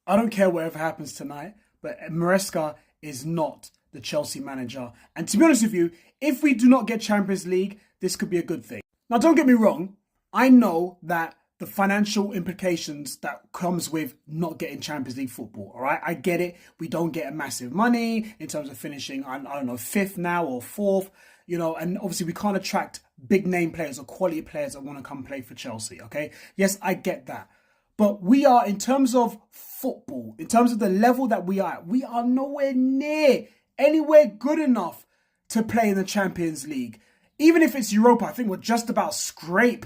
I don't care whatever happens tonight, but Maresca is not the Chelsea manager. And to be honest with you, if we do not get Champions League, this could be a good thing. Now, don't get me wrong. I know that the financial implications that comes with not getting Champions League football, all right? I get it. We don't get a massive money in terms of finishing, I don't know, 5th now or 4th, and obviously we can't attract big name players or quality players that want to come play for Chelsea, okay? Yes, I get that. But we are, in terms of football, in terms of the level that we are nowhere near anywhere good enough to play in the Champions League. Even if it's Europa, I think we're just about scrape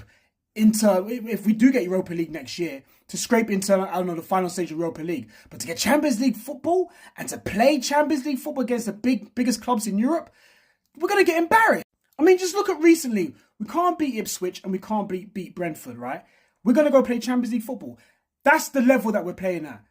into, if we do get Europa League next year, to scrape into, I don't know, the final stage of Europa League. But to get Champions League football and to play Champions League football against the biggest clubs in Europe, we're going to get embarrassed. I mean, just look at recently. We can't beat Ipswich and we can't beat Brentford, right? We're going to go play Champions League football. That's the level that we're playing at.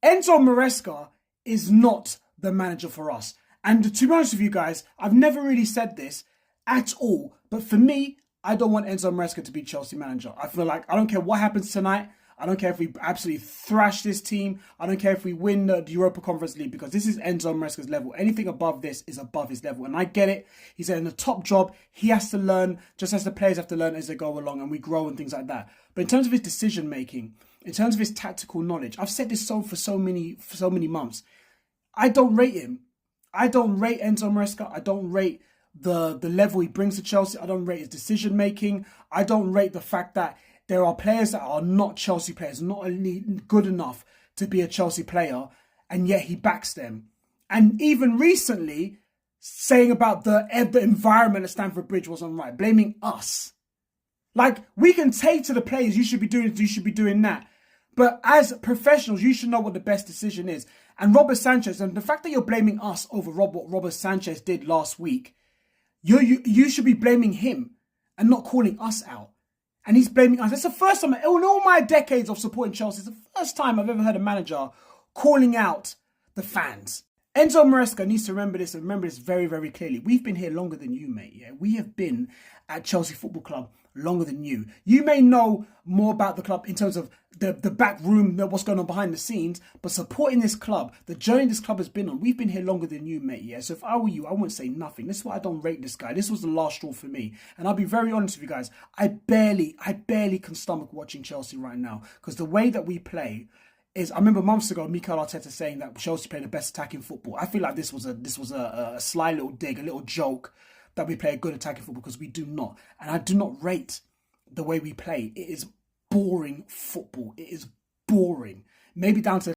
Enzo Maresca is not the manager for us. And to be honest with you guys, I've never really said this at all. But for me, I don't want Enzo Maresca to be Chelsea manager. I feel like I don't care what happens tonight. I don't care if we absolutely thrash this team. I don't care if we win the Europa Conference League, because this is Enzo Maresca's level. Anything above this is above his level. And I get it. He's in the top job. He has to learn, just as the players have to learn as they go along and we grow and things like that. But in terms of his decision making, in terms of his tactical knowledge, I've said this for so many months. I don't rate him. I don't rate Enzo Maresca. I don't rate the level he brings to Chelsea. I don't rate his decision making. I don't rate the fact that there are players that are not Chelsea players, not good enough to be a Chelsea player, and yet he backs them. And even recently, saying about the environment at Stamford Bridge wasn't right, blaming us. Like, we can say to the players, you should be doing that. But as professionals, you should know what the best decision is. And Robert Sanchez, and the fact that you're blaming us over what Robert Sanchez did last week, you should be blaming him and not calling us out. And he's blaming us. It's the first time in all my decades of supporting Chelsea, it's the first time I've ever heard a manager calling out the fans. Enzo Maresca needs to remember this, and remember this very, very clearly. We've been here longer than you, mate. Yeah, we have been at Chelsea Football Club longer than you. You may know more about the club in terms of the back room, what's going on behind the scenes, but supporting this club, the journey this club has been on, we've been here longer than you, mate. Yeah, so if I were you, I wouldn't say nothing. This is why I don't rate this guy. This was the last straw for me, and I'll be very honest with you guys. I barely can stomach watching Chelsea right now, because the way that we play is, I remember months ago, Mikel Arteta saying that Chelsea play the best attacking football. I feel like this was a sly little dig, a little joke that we play a good attacking football, because we do not. And I do not rate the way we play. It is boring football. It is boring. Maybe down to